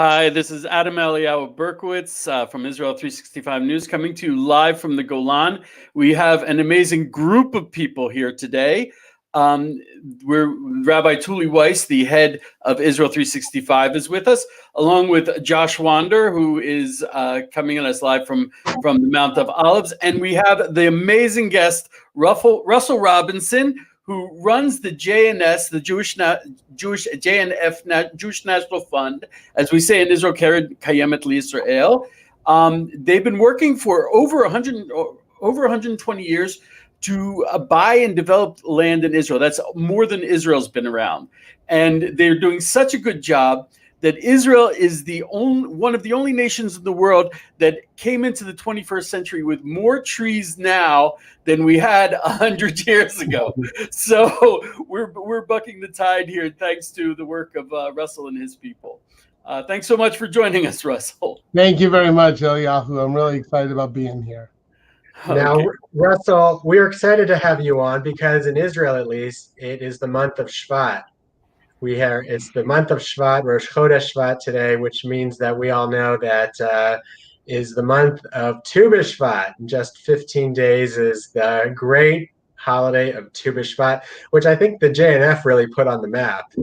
Hi, this is Adam Eliyahu Berkowitz from Israel 365 News, coming to you live from the Golan. We have an amazing group of people here today. We're Rabbi Tuli Weiss, the head of Israel 365, is with us, along with Josh Wander, who is coming at us live from the Mount of Olives. And we have the amazing guest, Russell Robinson, who runs the JNS, the Jewish National Fund, as we say in Israel, Keren Kayemet L'Yisrael. They've been working for over 120 years to buy and develop land in Israel. That's more than Israel's been around, and they're doing such a good job that Israel is one of the only nations in the world that came into the 21st century with more trees now than we had 100 years ago. So we're bucking the tide here, thanks to the work of Russell and his people. Thanks so much for joining us, Russell. Thank you very much, Eliyahu. I'm really excited about being here. Now, Russell, we're excited to have you on because in Israel, at least, it is the month of Shvat. It's the month of Shvat, Rosh Chodesh Shvat today, which means that we all know that is the month of Tu B'Shvat. In just 15 days is the great holiday of Tu B'Shvat, which I think the JNF really put on the map.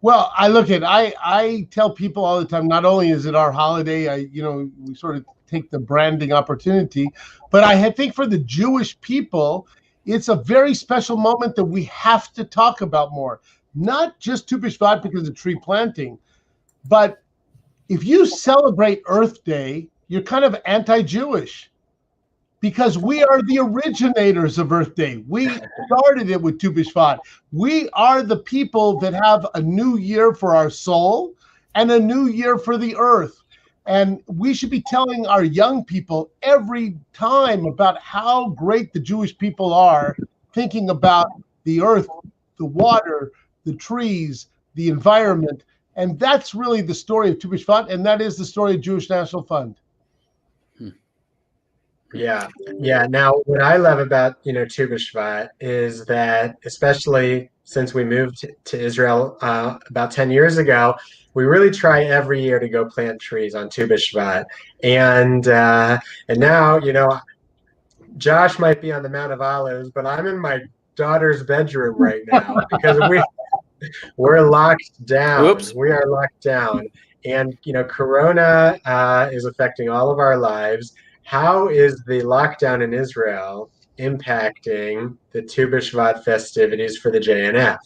Well, I tell people all the time, not only is it our holiday, we sort of take the branding opportunity, but I think for the Jewish people, it's a very special moment that we have to talk about more. Not just Tu B'Shvat because of tree planting, but if you celebrate Earth Day, you're kind of anti-Jewish because we are the originators of Earth Day. We started it with Tu B'Shvat. We are the people that have a new year for our soul and a new year for the earth. And we should be telling our young people every time about how great the Jewish people are, thinking about the earth, the water, the trees, the environment. And that's really the story of Tu B'Shvat, and that is the story of Jewish National Fund. Yeah. Now, what I love about, Tu B'Shvat is that, especially since we moved to Israel about 10 years ago, we really try every year to go plant trees on Tu B'Shvat. And now, Josh might be on the Mount of Olives, but I'm in my daughter's bedroom right now because we're locked down. Whoops. We are locked down. And, Corona is affecting all of our lives. How is the lockdown in Israel impacting the Tu B'Shvat festivities for the JNF?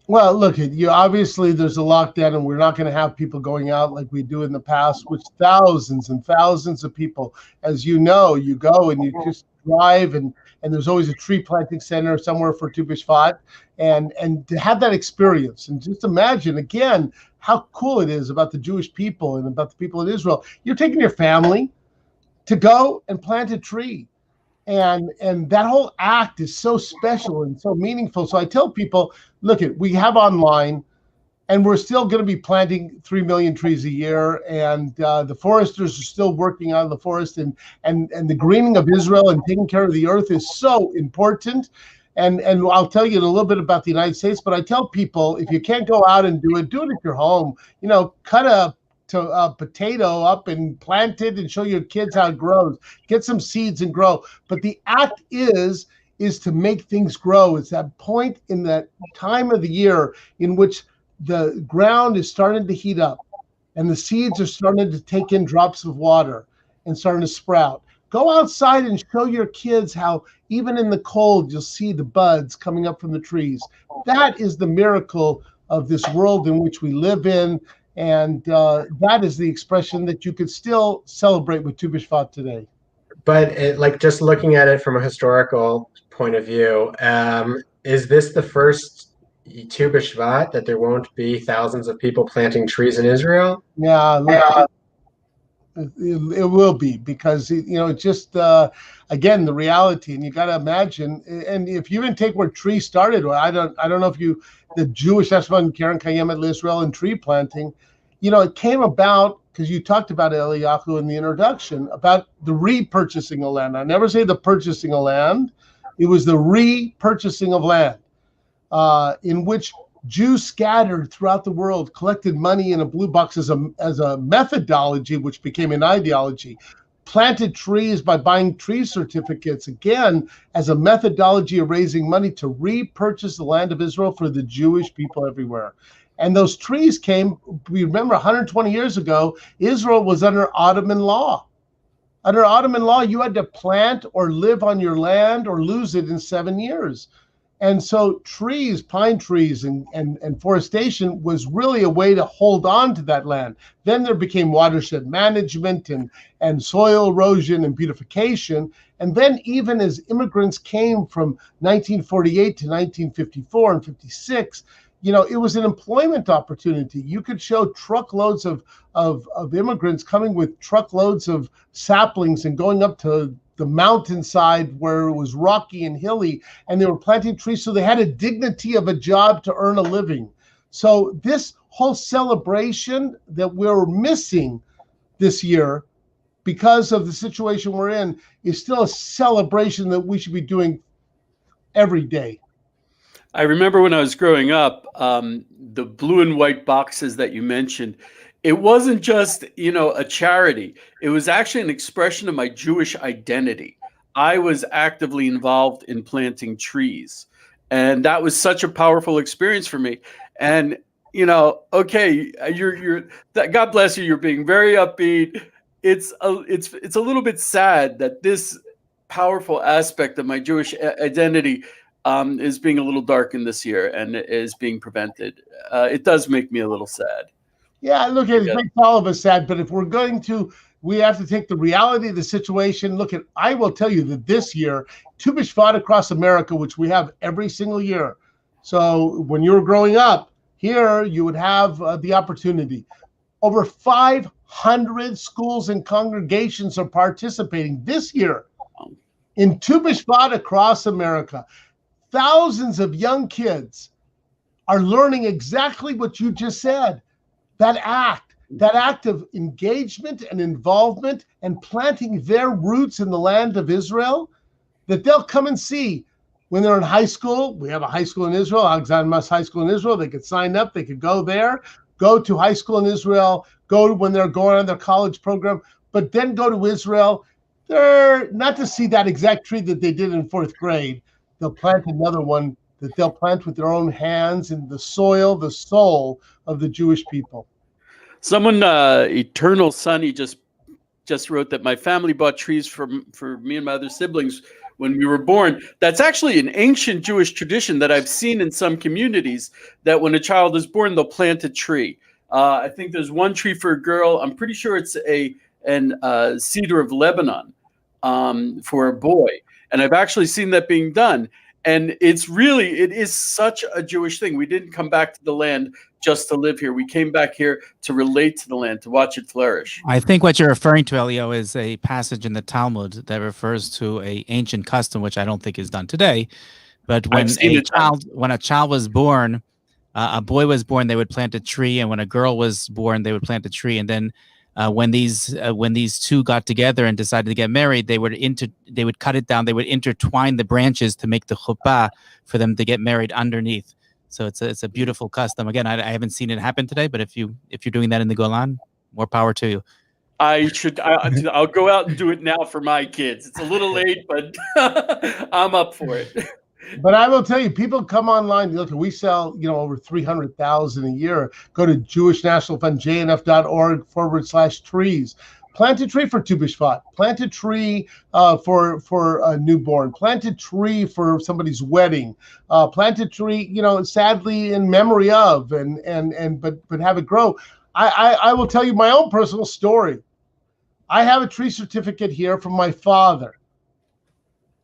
Well, look, obviously there's a lockdown and we're not going to have people going out like we do in the past, which thousands and thousands of people, as you know, you go and you just drive and there's always a tree planting center somewhere for Tu B'Shvat and to have that experience and just imagine again how cool it is about the Jewish people and about the people in Israel. You're taking your family to go and plant a tree. And that whole act is so special and so meaningful. So I tell people, look, we have online, and we're still going to be planting 3 million trees a year. And the foresters are still working on the forest, and the greening of Israel and taking care of the earth is so important. And I'll tell you a little bit about the United States, but I tell people, if you can't go out and do it at your home. Cut a potato up and plant it and show your kids how it grows. Get some seeds and grow. But the act is to make things grow. It's that point in that time of the year in which the ground is starting to heat up and the seeds are starting to take in drops of water and starting to sprout. Go outside and show your kids how even in the cold, you'll see the buds coming up from the trees. That is the miracle of this world in which we live in. And that is the expression that you could still celebrate with Tu B'Shvat today. But just looking at it from a historical point of view, is this the first Tu B'Shvat that there won't be thousands of people planting trees in Israel? Yeah. It will be because just again the reality, and you got to imagine. And if you even take where trees started, I don't know if the Jewish National Fund, Keren Kayemet L'Yisrael, and tree planting, it came about because you talked about Eliyahu in the introduction about the repurchasing of land. I never say the purchasing of land; it was the repurchasing of land, in which Jews scattered throughout the world collected money in a blue box as a methodology, which became an ideology. Planted trees by buying tree certificates, again, as a methodology of raising money to repurchase the land of Israel for the Jewish people everywhere. And those trees came, we remember 120 years ago, Israel was under Ottoman law. Under Ottoman law, you had to plant or live on your land or lose it in 7 years. And so trees, pine trees and forestation was really a way to hold on to that land. Then there became watershed management and soil erosion and beautification. And then even as immigrants came from 1948 to 1954 and 56, it was an employment opportunity. You could show truckloads of immigrants coming with truckloads of saplings and going up to the mountainside where it was rocky and hilly, and they were planting trees, so they had a dignity of a job to earn a living. So this whole celebration that we're missing this year because of the situation we're in is still a celebration that we should be doing every day. I remember when I was growing up, the blue and white boxes that you mentioned, it wasn't just, a charity. It was actually an expression of my Jewish identity. I was actively involved in planting trees. And that was such a powerful experience for me. And, okay, God bless you. You're being very upbeat. It's a little bit sad that this powerful aspect of my Jewish identity is being a little darkened this year and is being prevented. It does make me a little sad. Yeah, look, it makes all of us sad, but if we're going to, we have to take the reality of the situation. I will tell you that this year, Tu B'Shvat across America, which we have every single year. So when you were growing up here, you would have the opportunity. Over 500 schools and congregations are participating this year in Tu B'Shvat across America. Thousands of young kids are learning exactly what you just said. That act of engagement and involvement and planting their roots in the land of Israel, that they'll come and see when they're in high school. We have a high school in Israel, Alexander Mas High School in Israel. They could sign up, they could go there, go to high school in Israel, when they're going on their college program, but then go to Israel. They're not to see that exact tree that they did in 4th grade. They'll plant another one that they'll plant with their own hands in the soil, the soul of the Jewish people. Someone, Eternal Sunny, just wrote that my family bought trees for me and my other siblings when we were born. That's actually an ancient Jewish tradition that I've seen in some communities, that when a child is born, they'll plant a tree. I think there's one tree for a girl. I'm pretty sure it's a cedar of Lebanon for a boy. And I've actually seen that being done. And it is such a Jewish thing. We didn't come back to the land just to live here. We came back here to relate to the land, to watch it flourish. I think what you're referring to, Elio, is a passage in the Talmud that refers to an ancient custom, which I don't think is done today. But when a child was born, a boy was born, they would plant a tree, and when a girl was born, they would plant a tree. And then when these two got together and decided to get married, they would cut it down. They would intertwine the branches to make the chuppah for them to get married underneath. So it's a beautiful custom. Again, I haven't seen it happen today, but if you're doing that in the Golan, more power to you. I'll go out and do it now for my kids. It's a little late, but I'm up for it. But I will tell you, people come online. Look, we sell, over 300,000 a year. Go to Jewish National Fund, jnf.org/trees. Plant a tree for Tu B'Shvat. Plant a tree for a newborn. Plant a tree for somebody's wedding. Plant a tree, sadly in memory of, but have it grow. I will tell you my own personal story. I have a tree certificate here from my father.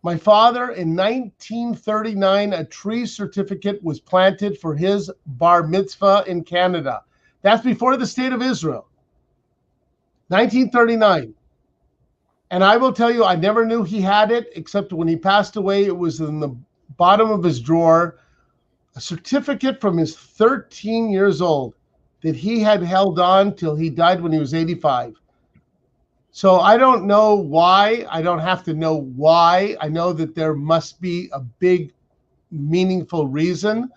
My father, in 1939, a tree certificate was planted for his bar mitzvah in Canada. That's before the state of Israel. 1939. And I will tell you, I never knew he had it, except when he passed away, it was in the bottom of his drawer, a certificate from his 13 years old that he had held on till he died when he was 85. So I don't know why. I don't have to know why. I know that there must be a big, meaningful reason.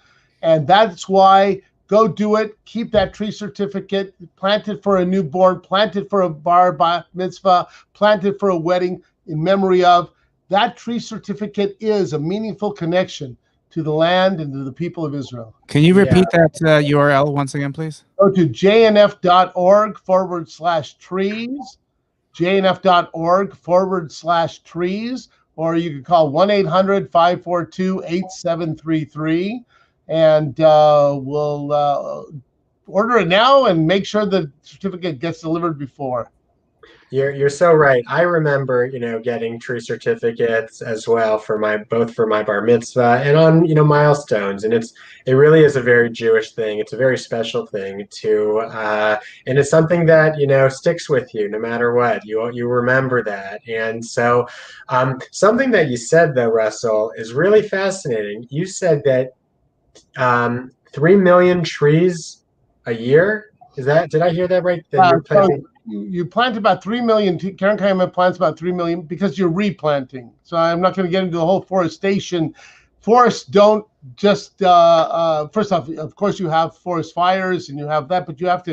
And that's why go do it. Keep that tree certificate. Plant it for a newborn. Plant it for a bar mitzvah. Plant it for a wedding in memory of. That tree certificate is a meaningful connection to the land and to the people of Israel. Can you repeat that URL once again, please? Go to jnf.org/trees, jnf.org/trees, or you can call 1-800-542-8733, and we'll order it now and make sure the certificate gets delivered before. You're so right. I remember, getting tree certificates as well both for my bar mitzvah and on, milestones. And it really is a very Jewish thing. It's a very special thing and it's something that, sticks with you no matter what. You remember that. And so something that you said though, Russell, is really fascinating. You said that 3 million trees a year. Did I hear that right? You plant about 3 million. Karen Kayemet plants about 3 million because you're replanting. So I'm not going to get into the whole forestation. Forests don't just, first off, of course, you have forest fires and you have that, but you have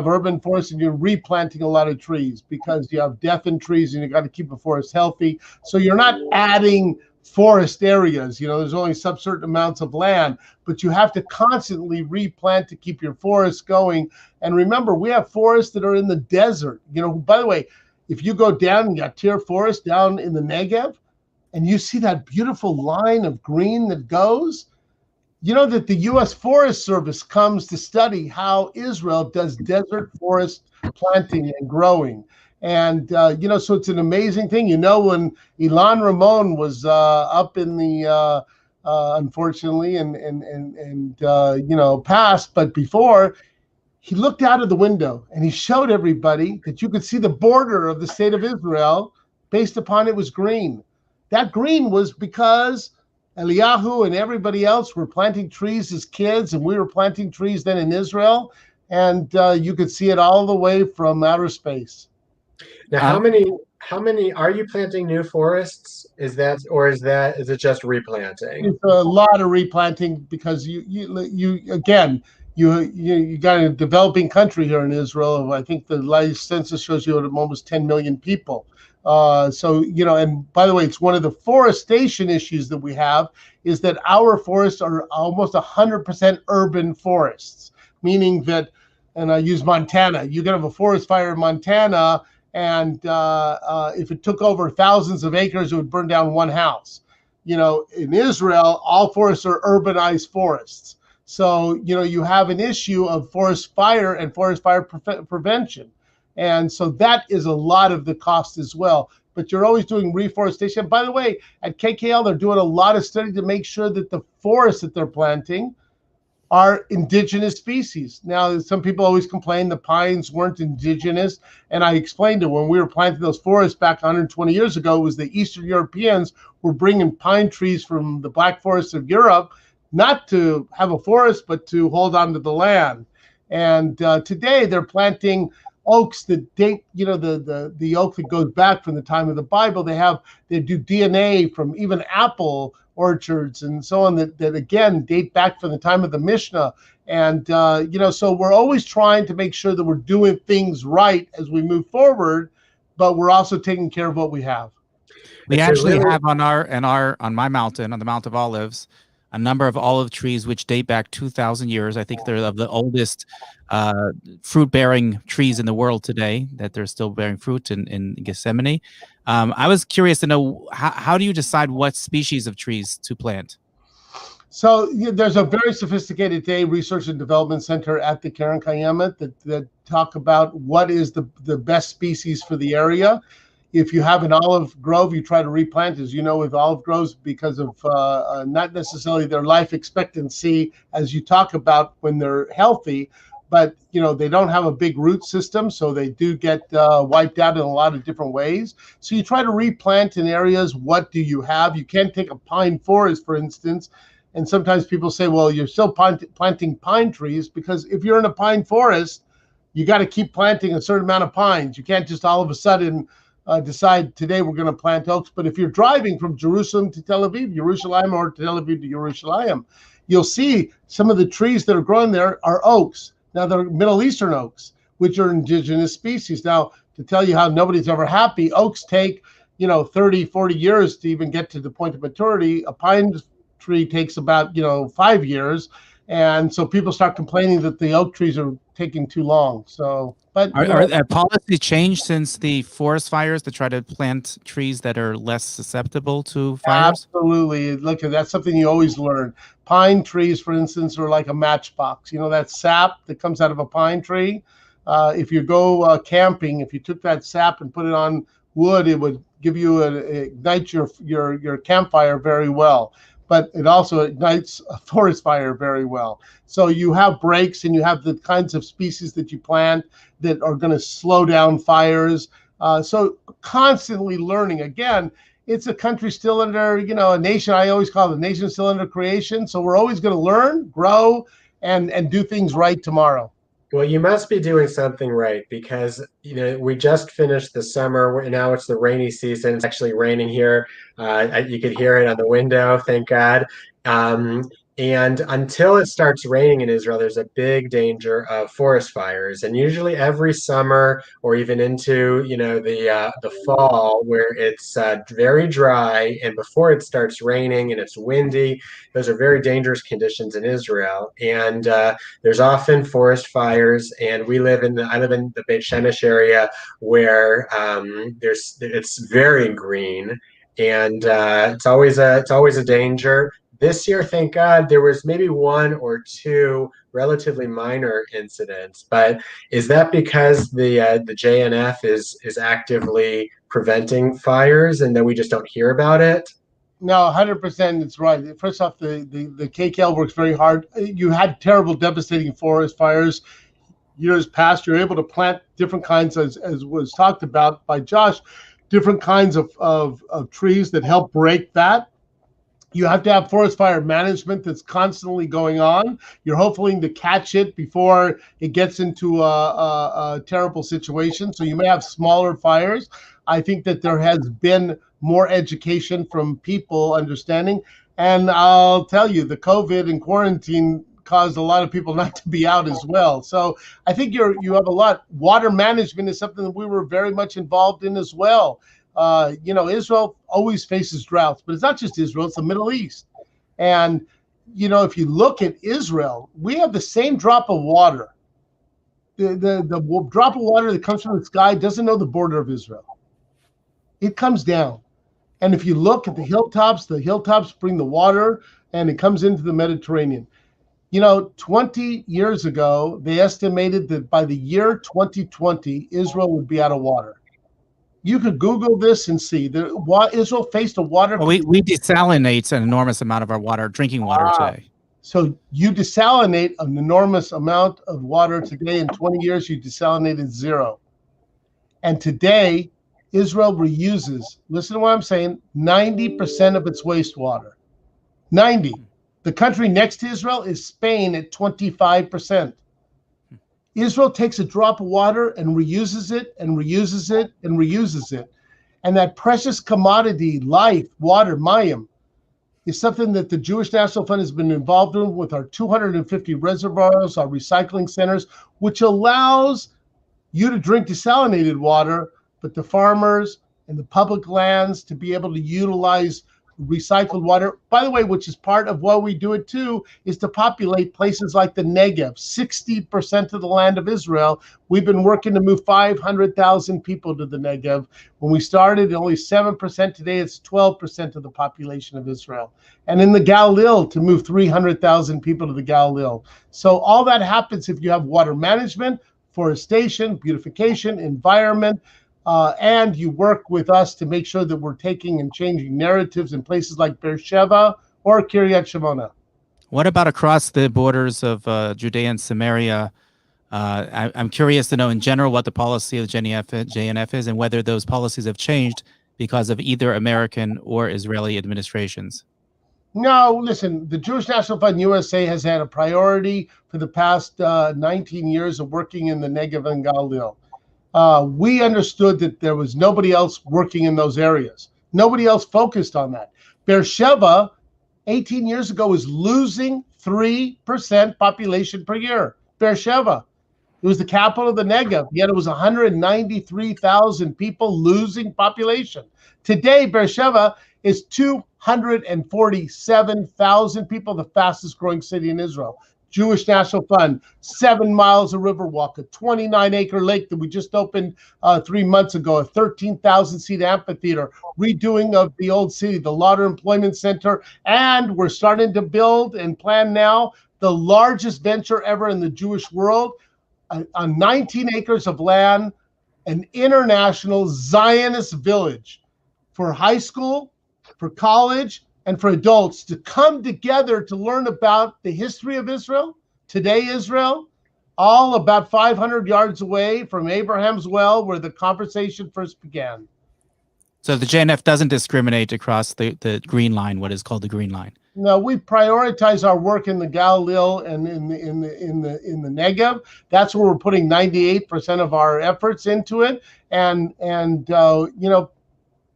urban forests and you're replanting a lot of trees because you have death in trees and you got to keep a forest healthy. So you're not adding forest areas, there's only some certain amounts of land, but you have to constantly replant to keep your forests going. And remember, we have forests that are in the desert. By the way, if you go down, you got Tyr Forest down in the Negev, and you see that beautiful line of green that goes, that the U.S. Forest Service comes to study how Israel does desert forest planting and growing. And, so it's an amazing thing. When Ilan Ramon was up in the, unfortunately, and passed, but before, he looked out of the window and he showed everybody that you could see the border of the state of Israel based upon it was green. That green was because Eliyahu and everybody else were planting trees as kids, and we were planting trees then in Israel. And you could see it all the way from outer space. Now, how many are you planting new forests? Is it just replanting? It's a lot of replanting because you got a developing country here in Israel. I think the latest census shows you almost 10 million people. And by the way, it's one of the forestation issues that we have is that our forests are almost 100% urban forests, meaning that, and I use Montana, you can have a forest fire in Montana, and if it took over thousands of acres, it would burn down one house. In Israel, all forests are urbanized forests. So, you have an issue of forest fire and forest fire prevention. And so that is a lot of the cost as well. But you're always doing reforestation. By the way, at KKL, they're doing a lot of study to make sure that the forests that they're planting are indigenous species. Now, some people always complain the pines weren't indigenous. And I explained it when we were planting those forests back 120 years ago, it was the Eastern Europeans were bringing pine trees from the Black Forest of Europe, not to have a forest, but to hold on to the land. And today they're planting oaks that date, the oak that goes back from the time of the Bible. They do DNA from even apple orchards and so on that again date back from the time of the Mishnah. And so we're always trying to make sure that we're doing things right as we move forward, but we're also taking care of what we have. We actually have on my mountain, on the Mount of Olives, a number of olive trees which date back 2,000 years. I think they're of the oldest fruit-bearing trees in the world today, that they're still bearing fruit in Gethsemane. I was curious to know, how do you decide what species of trees to plant? So there's a very sophisticated research and development center at the Karen Kayemet that talk about what is the best species for the area. If you have an olive grove, you try to replant, as you know, with olive groves because of not necessarily their life expectancy, as you talk about when they're healthy, but they don't have a big root system, so they do get wiped out in a lot of different ways. So you try to replant in areas. What do you have? You can't take a pine forest, for instance, and sometimes people say, well, you're still planting pine trees, because if you're in a pine forest, you got to keep planting a certain amount of pines. You can't just all of a sudden decide today we're going to plant oaks. But if you're driving from Jerusalem to Tel Aviv, Jerusalem, or Tel Aviv to Jerusalem, you'll see some of the trees that are growing there are oaks. Now, they're Middle Eastern oaks, which are indigenous species. Now, to tell you how nobody's ever happy, oaks take, 30, 40 years to even get to the point of maturity. A pine tree takes about, 5 years. And so people start complaining that the oak trees are taking too long. So, but are policy changed since the forest fires to try to plant trees that are less susceptible to fires? Absolutely. Look, that's something you always learn. Pine trees, for instance, are like a matchbox. That sap that comes out of a pine tree. If you go camping, if you took that sap and put it on wood, it would give you ignite your campfire very well. But it also ignites a forest fire very well. So you have breaks, and you have the kinds of species that you plant that are going to slow down fires. So constantly learning. Again, it's a country still under, a nation. I always call it a nation still under creation. So we're always going to learn, grow, and do things right tomorrow. Well, you must be doing something right, because we just finished the summer. Now it's the rainy season. It's actually raining here. You could hear it on the window, thank God. And until it starts raining in Israel, there's a big danger of forest fires. And usually every summer, or even into the fall, where it's very dry and before it starts raining and it's windy, those are very dangerous conditions in Israel. And there's often forest fires. And I live in the Beit Shemesh area, where it's very green, and it's always a danger. This year, thank God, there was maybe one or two relatively minor incidents. But is that because the JNF is actively preventing fires, and then we just don't hear about it? No, 100%. It's right. First off, the KKL works very hard. You had terrible, devastating forest fires years past. You're able to plant different kinds, as was talked about by Josh, different kinds of trees that help break that. You have to have forest fire management that's constantly going on. You're hoping to catch it before it gets into a terrible situation. So you may have smaller fires. I think that there has been more education from people understanding. And I'll tell you, the COVID and quarantine caused a lot of people not to be out as well. So I think you have a lot. Water management is something that we were very much involved in as well. Israel always faces droughts, but it's not just Israel, it's the Middle East. And, if you look at Israel, we have the same drop of water. The drop of water that comes from the sky doesn't know the border of Israel. It comes down. And if you look at the hilltops bring the water, and it comes into the Mediterranean. 20 years ago, they estimated that by the year 2020, Israel would be out of water. You could Google this and see that Israel faced a water. Well, we desalinate an enormous amount of our drinking water today. So you desalinate an enormous amount of water today. In 20 years, you desalinated zero. And today, Israel reuses, listen to what I'm saying, 90% of its wastewater. 90. The country next to Israel is Spain at 25%. Israel takes a drop of water and reuses it and reuses it and reuses it. And that precious commodity, life, water, mayim, is something that the Jewish National Fund has been involved in with our 250 reservoirs, our recycling centers, which allows you to drink desalinated water, but the farmers and the public lands to be able to utilize recycled water. By the way, which is part of why we do it too, is to populate places like the Negev, 60% of the land of Israel. We've been working to move 500,000 people to the Negev. When we started, only 7%. Today, it's 12% of the population of Israel. And in the Galil, to move 300,000 people to the Galil. So all that happens if you have water management, forestation, beautification, environment, and you work with us to make sure that we're taking and changing narratives in places like Beersheba or Kiryat Shimona. What about across the borders of Judea and Samaria? I'm curious to know in general what the policy of JNF is, and whether those policies have changed because of either American or Israeli administrations. No, listen, the Jewish National Fund USA has had a priority for the past 19 years of working in the Negev and Galil. we understood that there was nobody else working in those areas. Nobody else focused on that. Beersheba, 18 years ago, was losing 3% population per year. Beersheba. It was the capital of the Negev, yet it was 193,000 people losing population. Today, Beersheba is 247,000 people, the fastest growing city in Israel. Jewish National Fund, 7 miles of Riverwalk, a 29-acre lake that we just opened 3 months ago, a 13,000-seat amphitheater, redoing of the old city, the Lauder Employment Center, and we're starting to build and plan now the largest venture ever in the Jewish world, on 19 acres of land, an international Zionist village for high school, for college, and for adults to come together to learn about the history of Israel, today Israel, all about 500 yards away from Abraham's well, where the conversation first began. So the JNF doesn't discriminate across the Green Line, what is called the Green Line. No, we prioritize our work in the Galilee and in the Negev. That's where we're putting 98% of our efforts into it. And you know,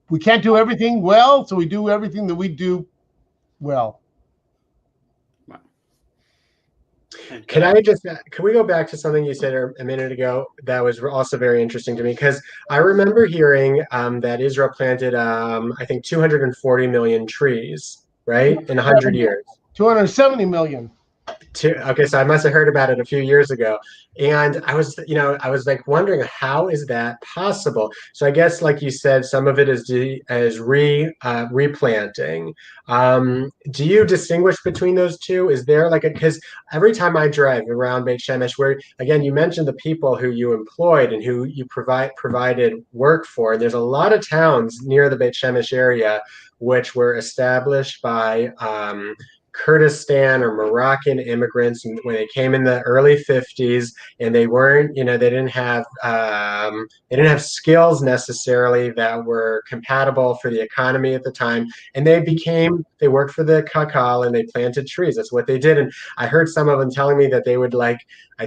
we can't do everything well, so we do everything that we do well. Can we go back to something you said a minute ago that was also very interesting to me? Because I remember hearing that Israel planted, I think, 240 million trees, right, in 100 years. 270 million. Okay, so I must have heard about it a few years ago, and I was like wondering, how is that possible? So I guess, like you said, some of it is replanting. Do you distinguish between those two? Is there because every time I drive around Beit Shemesh, where again you mentioned the people who you employed and who you provided work for, and there's a lot of towns near the Beit Shemesh area which were established by Kurdistan or Moroccan immigrants when they came in the early 50s, and they weren't, they didn't have skills necessarily that were compatible for the economy at the time, and they worked for the Kakal and they planted trees. That's what they did. And I heard some of them telling me that they would I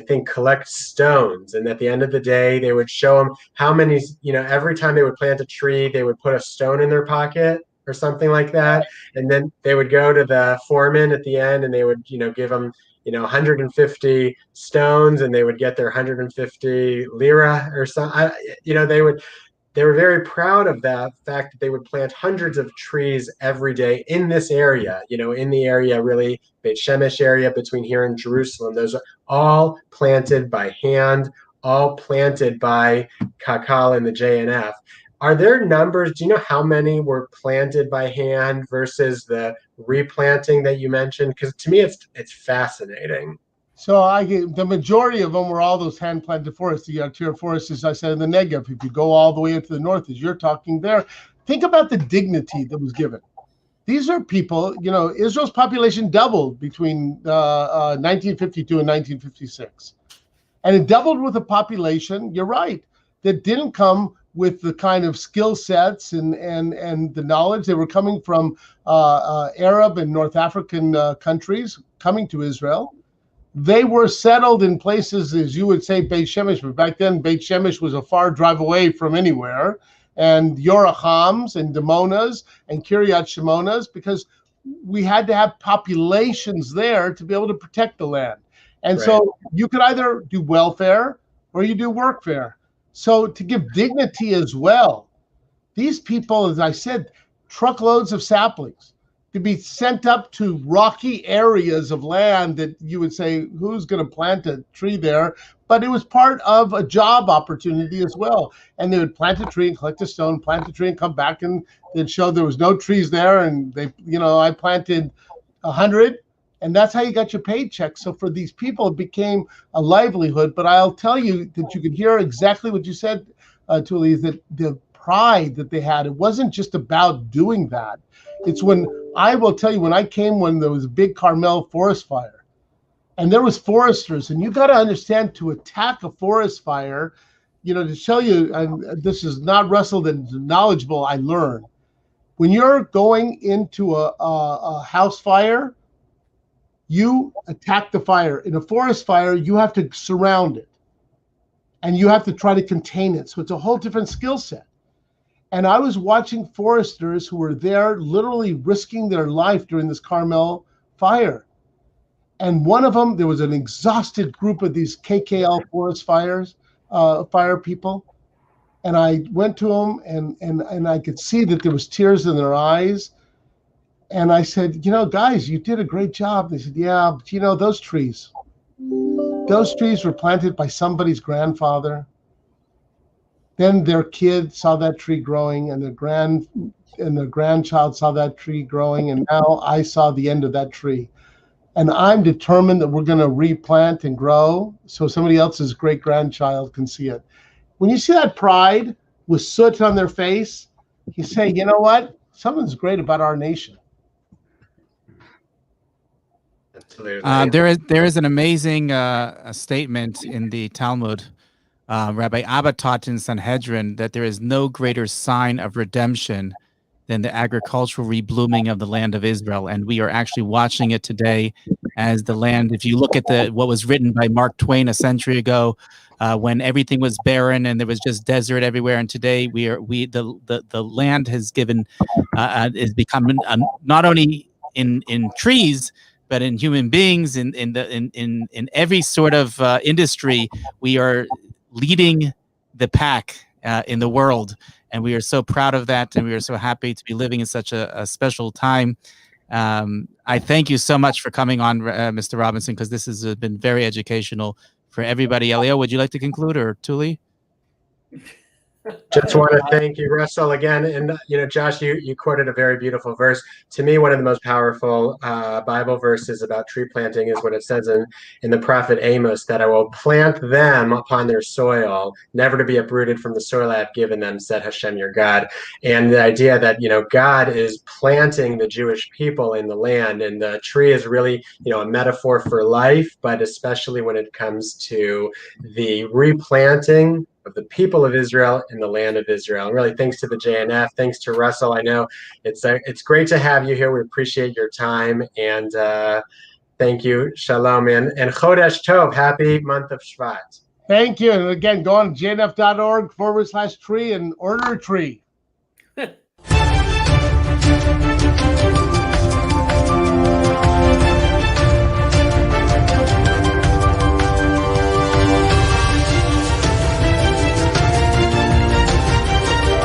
think collect stones, and at the end of the day they would show them how many, every time they would plant a tree they would put a stone in their pocket or something like that, and then they would go to the foreman at the end and they would give them 150 stones, and they would get their 150 lira or something. They were very proud of that fact that they would plant hundreds of trees every day in this area, in the area, really Beit Shemesh area between here and Jerusalem. Those are all planted by hand, all planted by Kakal and the JNF. Are there numbers? Do you know how many were planted by hand versus the replanting that you mentioned? Because to me, it's fascinating. So the majority of them were all those hand-planted forests, the arterial forests, as I said, in the Negev. If you go all the way into the north, as you're talking there, think about the dignity that was given. These are people, Israel's population doubled between 1952 and 1956. And it doubled with a population, you're right, that didn't come with the kind of skill sets and the knowledge. They were coming from Arab and North African countries coming to Israel. They were settled in places, as you would say, Beit Shemesh, but back then Beit Shemesh was a far drive away from anywhere, and Yorachams and Damonas and Kiryat Shimonas, because we had to have populations there to be able to protect the land. And right. So you could either do welfare or you do workfare. So to give dignity as well, these people, as I said, truckloads of saplings to be sent up to rocky areas of land that you would say, who's going to plant a tree there? But it was part of a job opportunity as well. And they would plant a tree and collect a stone, plant a tree and come back, and they'd show there was no trees there. And I planted 100. And that's how you got your paycheck. So for these people, it became a livelihood. But I'll tell you that you could hear exactly what you said, Tuli, that the pride that they had, it wasn't just about doing that. It's when I came when there was a big Carmel forest fire, and there was foresters, and you got to understand, to attack a forest fire, to tell you, and this is not Russell and knowledgeable, I learned, when you're going into a house fire, you attack the fire. In a forest fire, you have to surround it. and you have to try to contain it. So it's a whole different skill set. And I was watching foresters who were there literally risking their life during this Carmel fire. And one of them, there was an exhausted group of these KKL forest fire people. And I went to them and I could see that there was tears in their eyes. And I said, guys, you did a great job. They said, yeah, but those trees were planted by somebody's grandfather. Then their kid saw that tree growing, and their grandchild saw that tree growing, and now I saw the end of that tree. And I'm determined that we're going to replant and grow so somebody else's great-grandchild can see it. When you see that pride with soot on their face, you say, you know what? Something's great about our nation. There is an amazing statement in the Talmud. Rabbi Abba taught in Sanhedrin that there is no greater sign of redemption than the agricultural reblooming of the land of Israel. And we are actually watching it today as the land, if you look at what was written by Mark Twain a century ago, when everything was barren and there was just desert everywhere. And today the land has is becoming not only in trees, but in human beings, in every sort of industry. We are leading the pack in the world, and we are so proud of that, and we are so happy to be living in such a special time. I thank you so much for coming on, Mr. Robinson, because this has been very educational for everybody. Elio, would you like to conclude, or Tuli? Just want to thank you, Russell, again. And, Josh, you quoted a very beautiful verse. To me, one of the most powerful Bible verses about tree planting is what it says in the prophet Amos, that I will plant them upon their soil, never to be uprooted from the soil I have given them, said Hashem, your God. And the idea that, God is planting the Jewish people in the land, and the tree is really, a metaphor for life, but especially when it comes to the replanting of the people of Israel in the land of Israel. And really, thanks to the JNF, thanks to Russell. I know it's great to have you here. We appreciate your time, and thank you. Shalom, and Chodesh Tov. Happy month of Shvat. Thank you. And again, go on jnf.org/tree and order a tree.